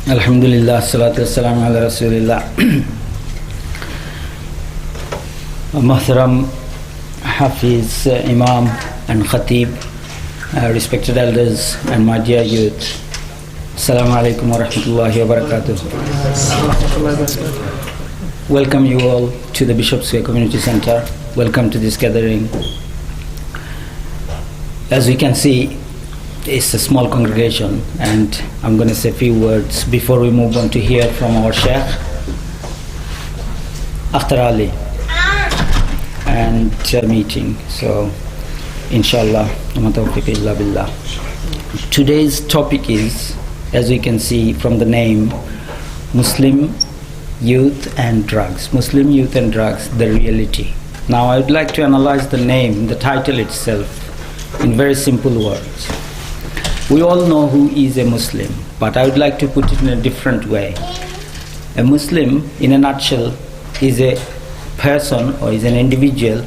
Alhamdulillah, salatu wassalamu ala rasulillah. Muhtaram Hafiz, Imam and Khatib, respected elders and my dear youth. Assalamu alaikum wa rahmatullahi wa barakatuh. Welcome you all to the Bishop's Way Community Center. Welcome to this gathering. As we can see, it's a small congregation, and I'm going to say a few words before we move on to hear from our Sheikh, Akhtar Ali, and meeting. So, inshallah, ma tawfiq illa billah. Today's topic is, as we can see from the name, Muslim Youth and Drugs. Muslim Youth and Drugs, the reality. Now, I would like to analyze the name, the title itself, in very simple words. We all know who is a Muslim, but I would like to put it in a different way. A Muslim, in a nutshell, is a person or is an individual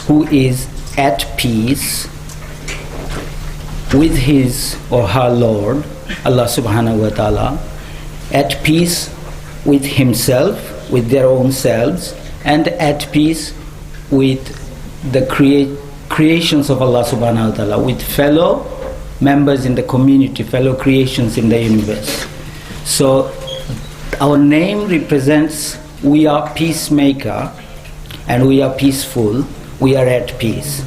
who is at peace with his or her Lord, Allah subhanahu wa ta'ala, at peace with himself, with their own selves, and at peace with the creations of Allah subhanahu wa ta'ala, with fellow members in the community, fellow creations in the universe. So our name represents we are peacemaker and we are peaceful, we are at peace.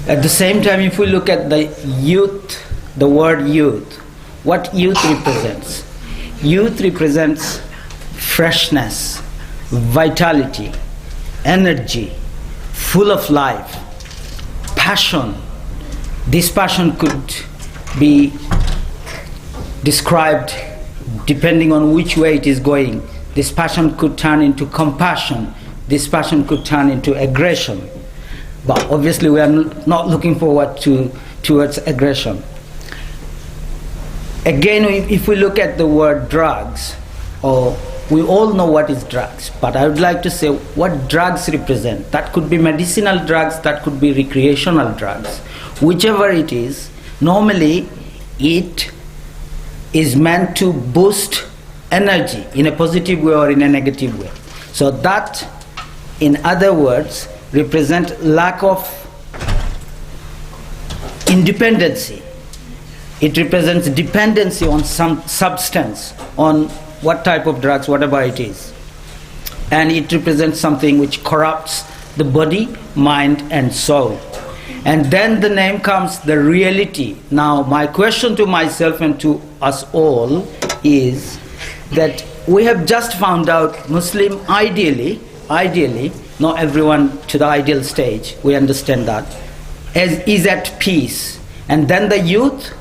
At the same time, if we look at the youth, the word youth, what youth represents? Youth represents freshness, vitality, energy, full of life, passion. This passion could be described depending on which way it is going. This passion could turn into compassion. This passion could turn into aggression. But obviously we are not looking forward towards aggression. Again, if we look at the word drugs, we all know what is drugs, but I would like to say what drugs represent. That could be medicinal drugs, that could be recreational drugs. Whichever it is, normally it is meant to boost energy in a positive way or in a negative way. So that, in other words, represent lack of independency. It represents dependency on some substance, on what type of drugs, whatever it is. And it represents something which corrupts the body, mind and soul. And then the name comes the reality. Now my question to myself and to us all is that we have just found out Muslim ideally, not everyone to the ideal stage, we understand that, is at peace. And then the youth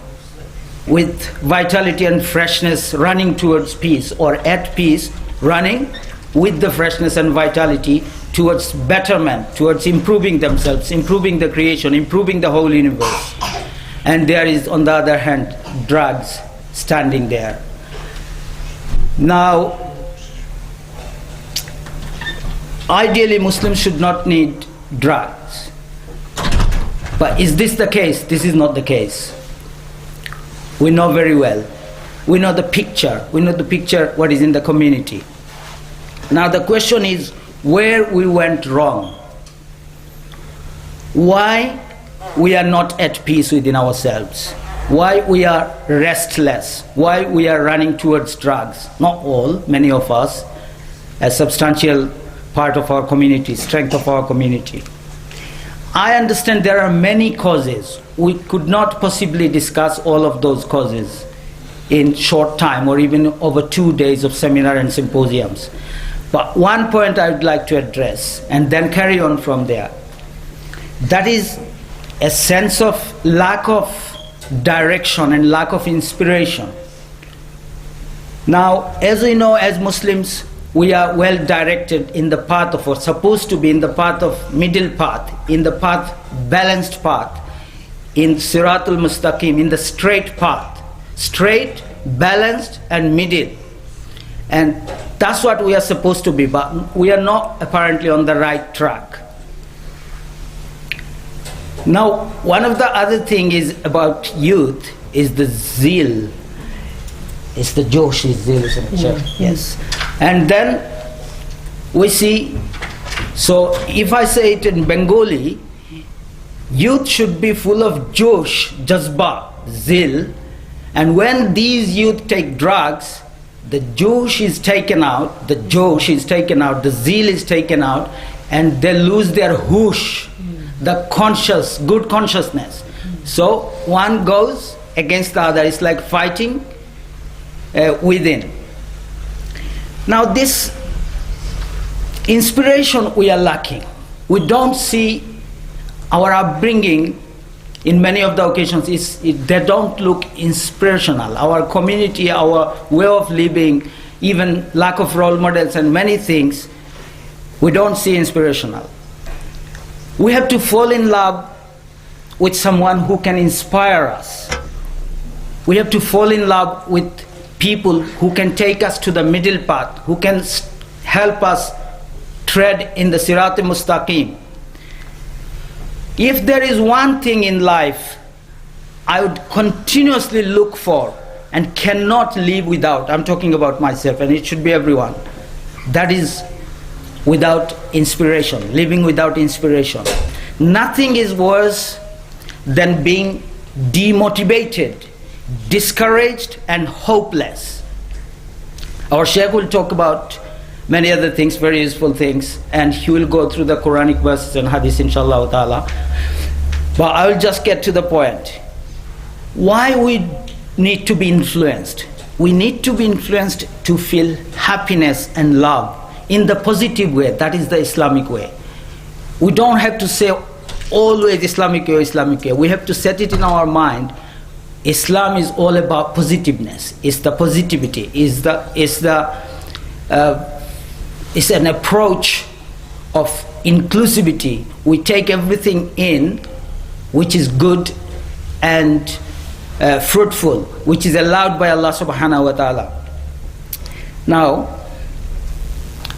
with vitality and freshness running towards peace, or at peace running with the freshness and vitality towards betterment, towards improving themselves, improving the creation, improving the whole universe. And there is, on the other hand, drugs standing there. Now, ideally Muslims should not need drugs. But is this the case? This is not the case. We know very well. We know the picture. We know the picture what is in the community. Now the question is where we went wrong. Why we are not at peace within ourselves. Why we are restless. Why we are running towards drugs. Not all, many of us, a substantial part of our community, strength of our community. I understand there are many causes. We could not possibly discuss all of those causes in short time or even over 2 days of seminar and symposiums. But one point I would like to address and then carry on from there. That is a sense of lack of direction and lack of inspiration. Now, as we know, as Muslims, we are well directed in the path of, or supposed to be in the path of middle path, in the path, balanced path, in Siratul Mustaqim, in the straight path, straight, balanced and middle. And that's what we are supposed to be, but we are not apparently on the right track. Now, one of the other thing is about youth is the zeal. It's the Josh is zeal, isn't it? Yes. And then we see, so if I say it in Bengali, youth should be full of Josh, Jazba, zeal, and when these youth take drugs, the Josh is taken out, the zeal is taken out, and they lose their hush, the good consciousness. So one goes against the other. It's like fighting within. Now this inspiration we are lacking. We don't see our upbringing in many of the occasions. They don't look inspirational. Our community, our way of living, even lack of role models and many things, we don't see inspirational. We have to fall in love with someone who can inspire us. We have to fall in love with people who can take us to the middle path, who can help us tread in the Sirat Mustaqim. If there is one thing in life I would continuously look for and cannot live without, I'm talking about myself, and it should be everyone, that is without inspiration, living without inspiration. Nothing is worse than being demotivated, discouraged and hopeless. Our Shaykh will talk about many other things, very useful things, and he will go through the Quranic verses and hadith inshallah ta'ala. But I will just get to the point. Why we need to be influenced? We need to be influenced to feel happiness and love in the positive way. That is the Islamic way. We don't have to say always Islamic way, Islamic way. We have to set it in our mind. Islam is all about positiveness. It's the positivity. It's an approach of inclusivity. We take everything in which is good and fruitful, which is allowed by Allah subhanahu wa ta'ala. Now,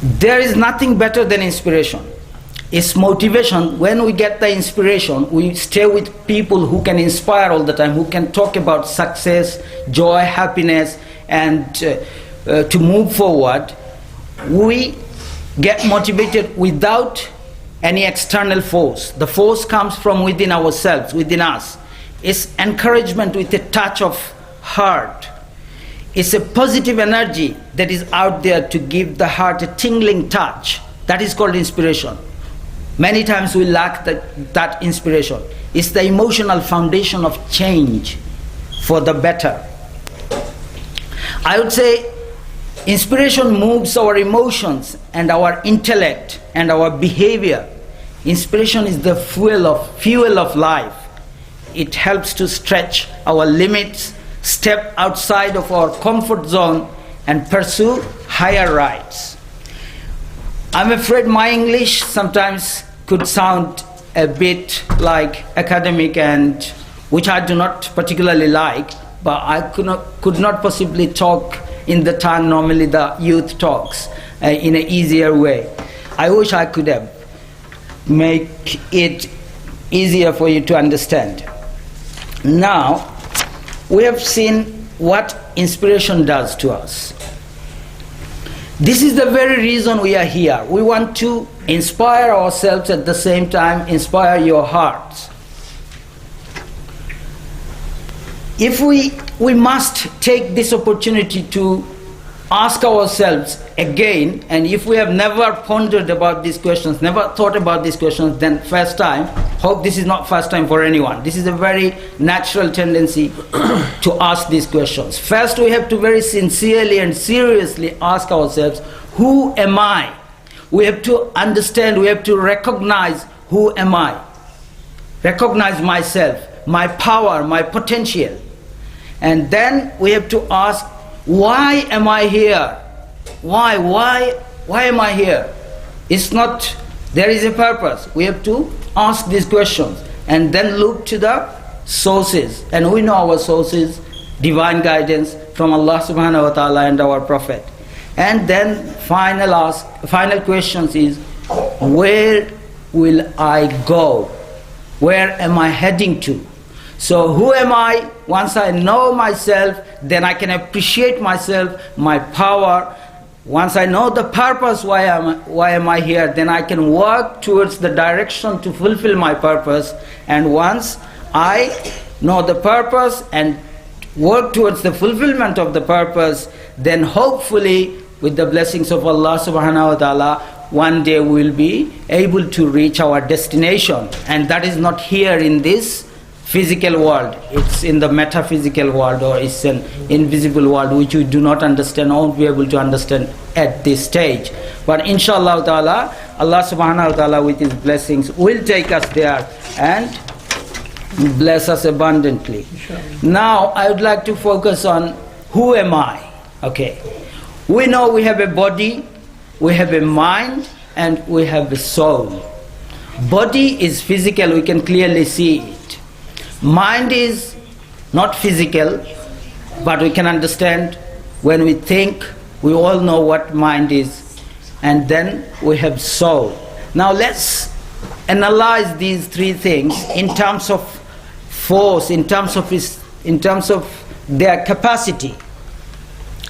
there is nothing better than inspiration. It's motivation. When we get the inspiration, we stay with people who can inspire all the time, who can talk about success, joy, happiness, and to move forward. We get motivated without any external force. The force comes from within ourselves, within us. It's encouragement with a touch of heart. It's a positive energy that is out there to give the heart a tingling touch. That is called inspiration. Many times we lack that inspiration. It's the emotional foundation of change for the better. I would say inspiration moves our emotions and our intellect and our behavior. Inspiration is the fuel of life. It helps to stretch our limits, step outside of our comfort zone, and pursue higher rights. I'm afraid my English sometimes could sound a bit like academic, and which I do not particularly like, but I could not possibly talk in the tongue normally the youth talks in an easier way. I wish I could have make it easier for you to understand. Now, we have seen what inspiration does to us. This is the very reason we are here. We want to inspire ourselves, at the same time inspire your hearts. If we must take this opportunity to ask ourselves again, and if we have never pondered about these questions, never thought about these questions, then first time, hope this is not first time for anyone. This is a very natural tendency to ask these questions. First, we have to very sincerely and seriously ask ourselves, who am I? We have to understand, we have to recognize, who am I? Recognize myself, my power, my potential. And then we have to ask, why am I here? Why am I here? It's not, there is a purpose. We have to ask these questions and then look to the sources. And we know our sources, divine guidance from Allah subhanahu wa ta'ala and our Prophet. And then final questions is, where will I go? Where am I heading to? So who am I? Once I know myself, then I can appreciate myself, my power. Once I know the purpose, why am I here, then I can work towards the direction to fulfill my purpose. And once I know the purpose and work towards the fulfillment of the purpose, then hopefully with the blessings of Allah subhanahu wa ta'ala, one day we will be able to reach our destination. And that is not here in this physical world, it's in the metaphysical world, or it's an invisible world which we do not understand, or won't be able to understand at this stage. But inshallah ta'ala, Allah subhanahu wa ta'ala with His blessings will take us there and bless us abundantly. Now I would like to focus on who am I? Okay, we know we have a body, we have a mind, and we have a soul. Body is physical, we can clearly see it. Mind is not physical, but we can understand when we think, we all know what mind is. And then we have soul. Now let's analyze these three things in terms of force, in terms of their capacity.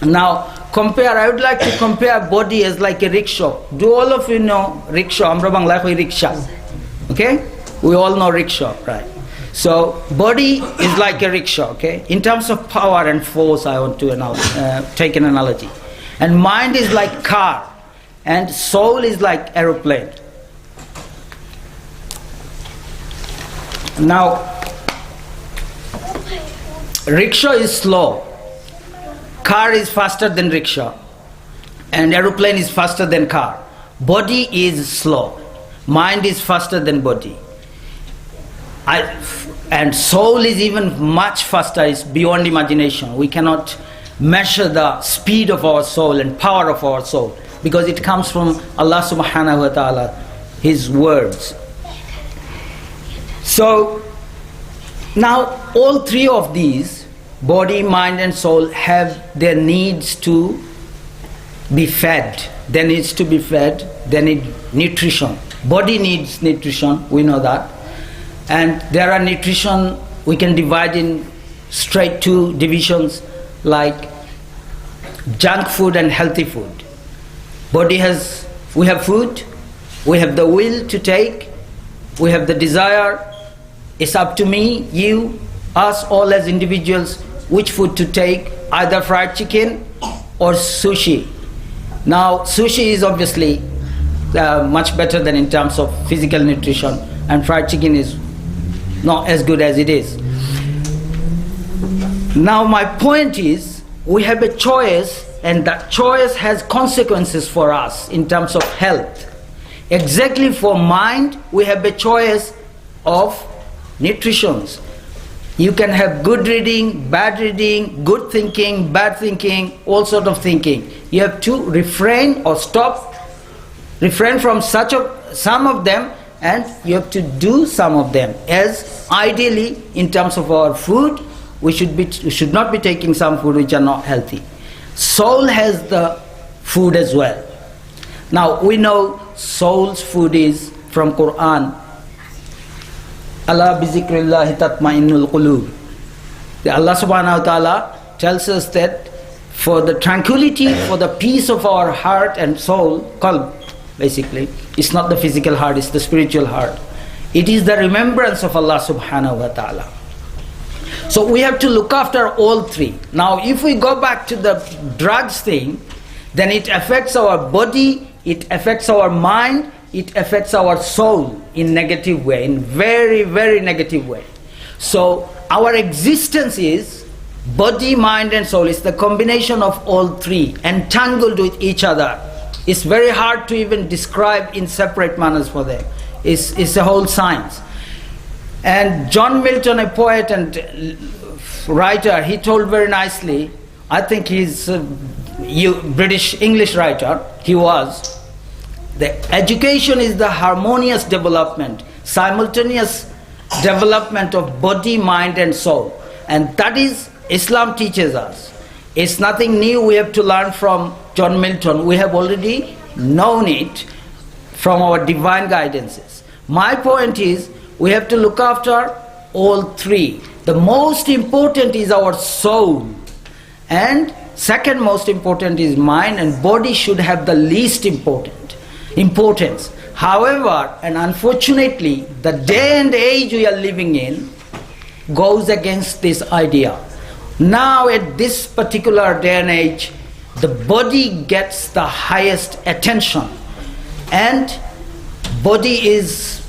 Now I would like to compare body as like a rickshaw. Do all of you know rickshaw? Amra bangla koi rickshaw. Okay? We all know rickshaw, right? So body is like a rickshaw, okay? In terms of power and force, I want to take an analogy. And mind is like car, and soul is like aeroplane. Now, rickshaw is slow, car is faster than rickshaw, and aeroplane is faster than car. Body is slow, mind is faster than body. And soul is even much faster, it's beyond imagination. We cannot measure the speed of our soul and power of our soul, because it comes from Allah subhanahu wa ta'ala, His words. So now all three of these, body, mind and soul, have their needs to be fed. They needs to be fed, they need nutrition. Body needs nutrition, we know that. And there are nutrition, we can divide in straight two divisions, like junk food and healthy food. We have food, we have the will to take, we have the desire. It's up to me, you, us all as individuals, which food to take, either fried chicken or sushi. Now sushi is obviously much better than in terms of physical nutrition, and fried chicken is not as good as it is. Now my point is, we have a choice, and that choice has consequences for us in terms of health. Exactly for mind, we have a choice of nutritions. You can have good reading, bad reading, good thinking, bad thinking, all sort of thinking. You have to refrain or refrain from some of them, and you have to do some of them. As ideally, in terms of our food, we should not be taking some food which are not healthy. Soul has the food as well. Now we know soul's food is from Quran. Allah bi zikrillahi tatma'innul qulub. Allah subhanahu wa ta'ala tells us that for the tranquility, for the peace of our heart and soul, qalb, basically, it's not the physical heart, it's the spiritual heart. It is the remembrance of Allah subhanahu wa ta'ala. So we have to look after all three. Now if we go back to the drugs thing, then it affects our body, it affects our mind, it affects our soul in negative way, in very, very negative way. So our existence is body, mind and soul. It's the combination of all three, entangled with each other. It's very hard to even describe in separate manners for them. It's a whole science. And John Milton, a poet and writer, he told very nicely, I think he's a British English writer, he was, the education is the harmonious development, simultaneous development of body, mind and soul. And that is, Islam teaches us. It's nothing new we have to learn from John Milton. We have already known it from our divine guidances. My point is, we have to look after all three. The most important is our soul, and second most important is mind, and body should have the least importance. However, and unfortunately, the day and age we are living in goes against this idea. Now at this particular day and age, the body gets the highest attention, and body is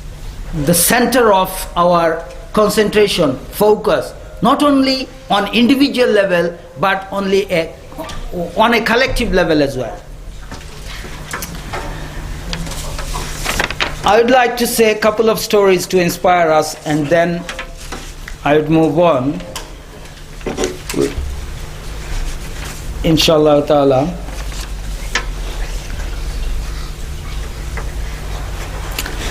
the center of our concentration, focus, not only on individual level but on a collective level as well. I would like to say a couple of stories to inspire us, and then I would move on, inshallah ta'ala.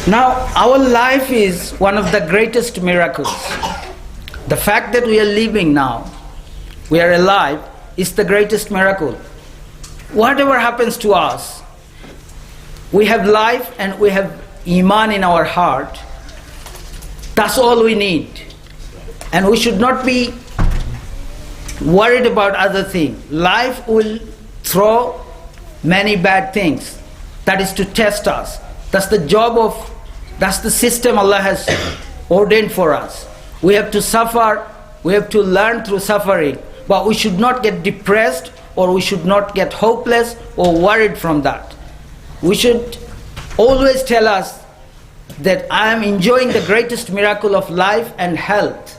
Now, our life is one of the greatest miracles. The fact that we are living now, we are alive, is the greatest miracle. Whatever happens to us, we have life and we have Iman in our heart. That's all we need. And we should not be worried about other things. Life will throw many bad things. That is to test us. That's the system Allah has ordained for us. We have to suffer, we have to learn through suffering. But we should not get depressed, or we should not get hopeless or worried from that. We should always tell us that I am enjoying the greatest miracle of life and health,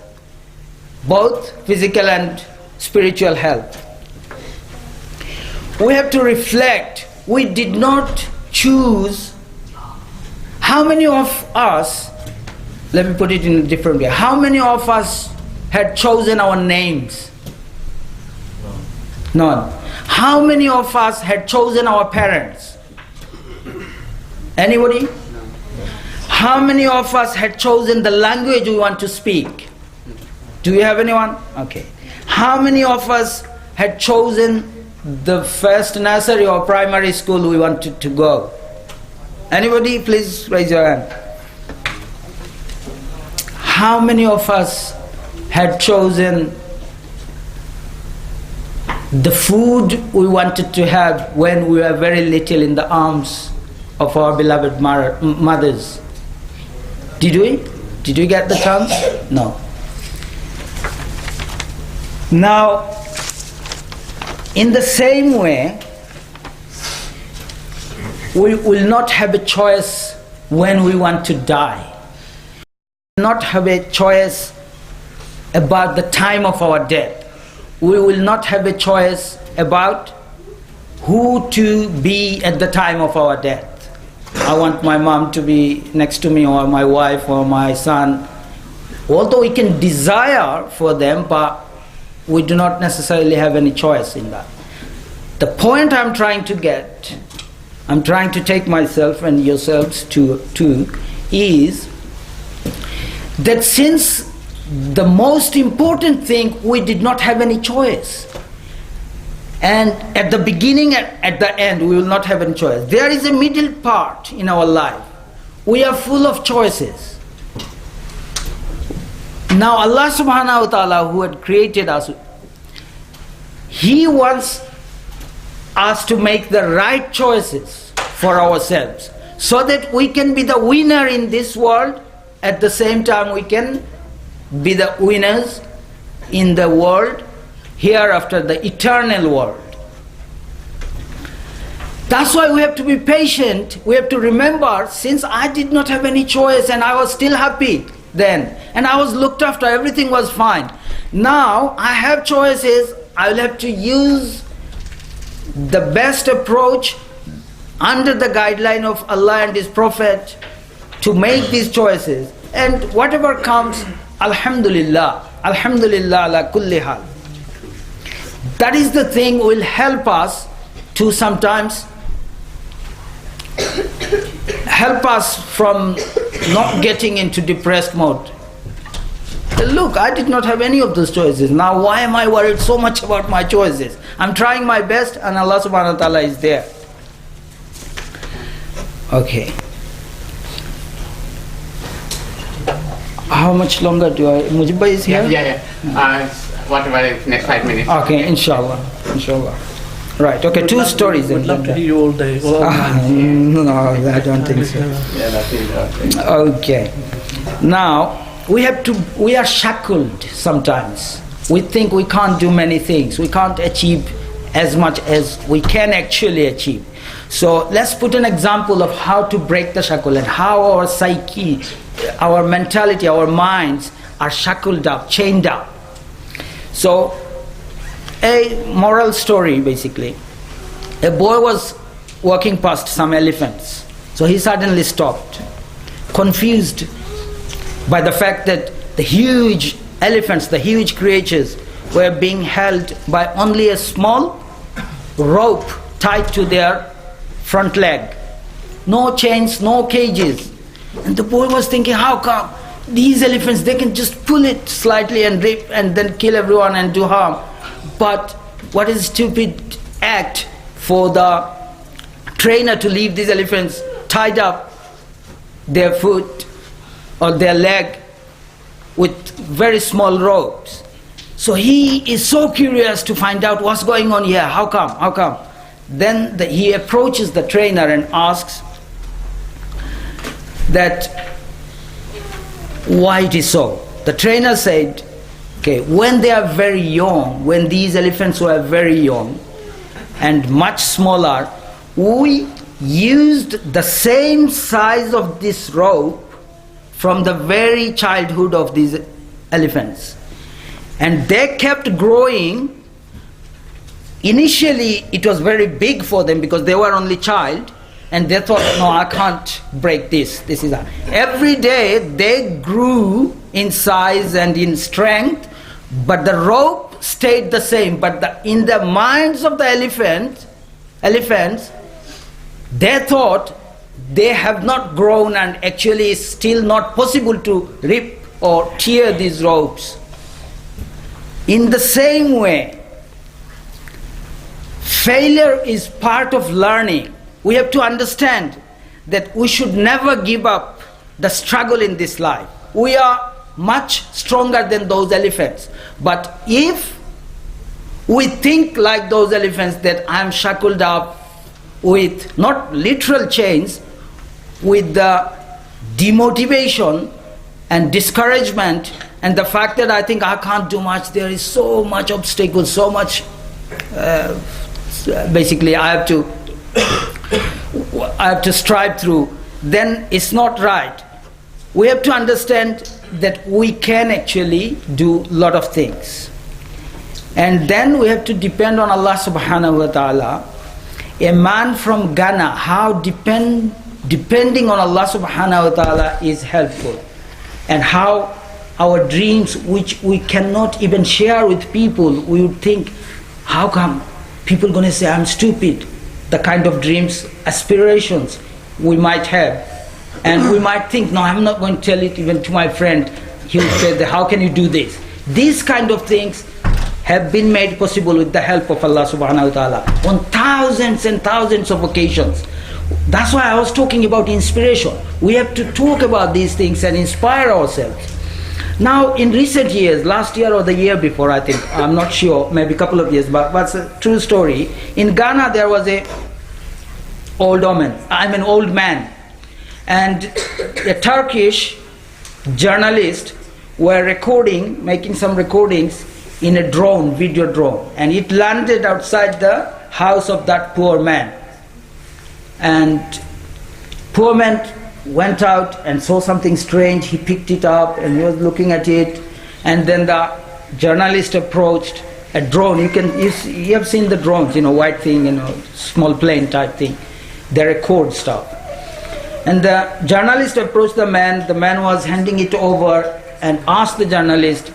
both physical and spiritual health. We have to reflect. We did not choose. How many of us, let me put it in a different way, how many of us had chosen our names? None. How many of us had chosen our parents? Anybody? How many of us had chosen the language we want to speak? Do you have anyone? Okay. How many of us had chosen the first nursery or primary school we wanted to go? Anybody? Please raise your hand. How many of us had chosen the food we wanted to have when we were very little in the arms of our beloved mothers? Did we? Did we get the chance? No. Now, in the same way, we will not have a choice when we want to die. We will not have a choice about the time of our death. We will not have a choice about who to be at the time of our death. I want my mom to be next to me, or my wife, or my son. Although we can desire for them, but we do not necessarily have any choice in that. The point I'm trying to get, I'm trying to take myself and yourselves to is that since the most important thing, we did not have any choice. And at the beginning and at the end, we will not have any choice. There is a middle part in our life. We are full of choices. Now Allah subhanahu wa ta'ala, who had created us, He wants us to make the right choices for ourselves, so that we can be the winner in this world. At the same time, we can be the winners in the world hereafter, the eternal world. That's why we have to be patient. We have to remember, since I did not have any choice and I was still happy then, and I was looked after, everything was fine. Now I have choices. I will have to use the best approach under the guideline of Allah and His Prophet to make these choices. And whatever comes, Alhamdulillah, Alhamdulillah ala kulli hal. That is the thing will help us to sometimes help us from not getting into depressed mode. Look, I did not have any of those choices. Now why am I worried so much about my choices? I'm trying my best and Allah subhanahu wa ta'ala is there. Okay. How much longer do I? Mujibba is here? Yeah. Whatever, next 5 minutes. Okay, inshallah. Right, okay, two stories. Would love to hear you all day. No, I don't think so. Yeah, that's it. Okay. Now, we are shackled sometimes. We think we can't do many things. We can't achieve as much as we can actually achieve. So let's put an example of how to break the shackle and how our psyche, our mentality, our minds are shackled up, chained up. So, a moral story basically. A boy was walking past some elephants. So he suddenly stopped, confused by the fact that the huge elephants, the huge creatures, were being held by only a small rope tied to their front leg. No chains, no cages. And the boy was thinking, how come these elephants, they can just pull it slightly and rip and then kill everyone and do harm. But what is a stupid act for the trainer to leave these elephants tied up their foot or their leg with very small ropes. So he is so curious to find out what's going on here. How come? Then he approaches the trainer and asks that why it is so. The trainer said, okay, when they are very young, when these elephants were very young and much smaller, we used the same size of this rope from the very childhood of these elephants. And they kept growing. Initially, it was very big for them because they were only child, and they thought, no, I can't break this. Every day they grew in size and in strength, but the rope stayed the same. But in the minds of the elephants, they thought they have not grown, and actually it's still not possible to rip or tear these ropes. In the same way, failure is part of learning. We have to understand that we should never give up the struggle in this life. We are much stronger than those elephants. But if we think like those elephants, that I am shackled up with not literal chains, with the demotivation and discouragement and the fact that I think I can't do much, there is so much obstacles, so much basically I have to strive through, then it's not right. We have to understand that we can actually do a lot of things. And then we have to depend on Allah subhanahu wa ta'ala. A man from Ghana, how depending on Allah subhanahu wa ta'ala is helpful. And how our dreams, which we cannot even share with people, we would think, how come people going to say I'm stupid? The kind of dreams, aspirations we might have. And we might think, no, I'm not going to tell it even to my friend. He will say, how can you do this? These kind of things have been made possible with the help of Allah subhanahu wa ta'ala on thousands and thousands of occasions. That's why I was talking about inspiration. We have to talk about these things and inspire ourselves. Now, in recent years, last year or the year before, I think, I'm not sure, maybe a couple of years, but it's a true story. In Ghana, there was an old man, and a Turkish journalist were making some recordings in a drone, video drone, and it landed outside the house of that poor man. And poor man went out and saw something strange. He picked it up and he was looking at it, and then the journalist approached a drone. You have seen the drones, white thing, small plane type thing. They record stuff. And the journalist approached the man. The man was handing it over and asked the journalist,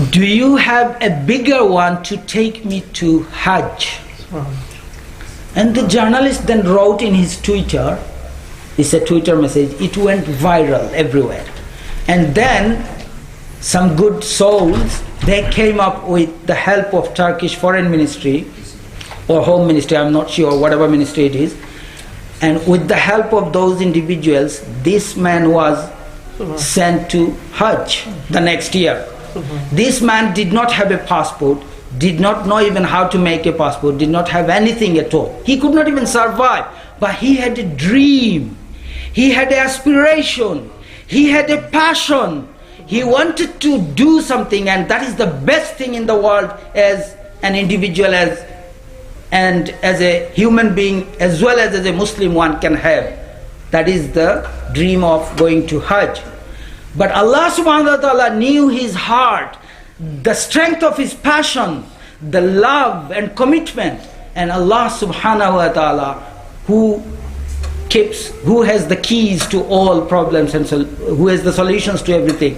do you have a bigger one to take me to Hajj? And the journalist then wrote in his Twitter, it's a Twitter message, it went viral everywhere. And then some good souls, they came up with the help of Turkish Foreign Ministry or Home Ministry, I'm not sure, whatever ministry it is. And with the help of those individuals, this man was sent to Hajj the next year. This man did not have a passport, did not know even how to make a passport, did not have anything at all. He could not even survive, but he had a dream, he had an aspiration, he had a passion. He wanted to do something, and that is the best thing in the world as an individual, and as a human being, as well as a Muslim one can have. That is the dream of going to Hajj. But Allah subhanahu wa ta'ala knew his heart, the strength of his passion, the love and commitment. And Allah subhanahu wa ta'ala, who has the keys to all problems and who has the solutions to everything,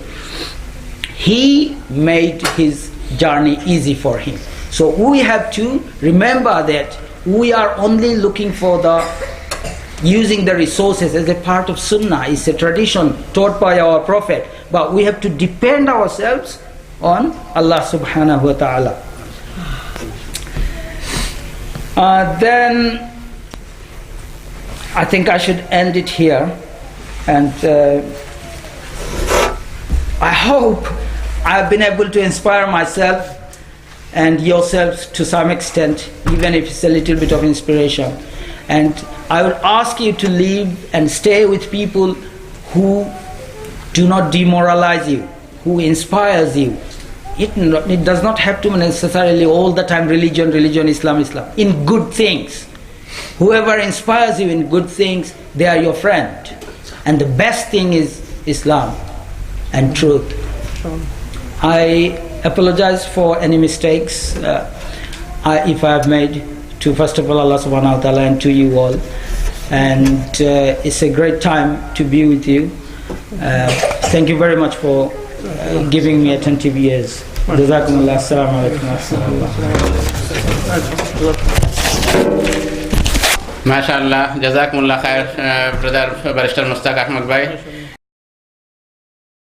he made his journey easy for him. So we have to remember that we are only looking for using the resources as a part of Sunnah. It's a tradition taught by our Prophet, but we have to depend ourselves on Allah subhanahu wa ta'ala. Then I think I should end it here, and I hope I've been able to inspire myself and yourselves to some extent, even if it's a little bit of inspiration. And I would ask you to live and stay with people who do not demoralize you, who inspires you. It does not have to be necessarily all the time religion, Islam. In good things. Whoever inspires you in good things, they are your friend. And the best thing is Islam and truth. I apologize for any mistakes if I have made, to first of all Allah subhanahu wa ta'ala and to you all. And it's a great time to be with you. Thank you very much for giving me attentive ears. Jazakumullah. Assalamu alaikum wa rahmatullah. MashaAllah, Jazakumullah khair, brother Barrister Mostak Ahmed bhai.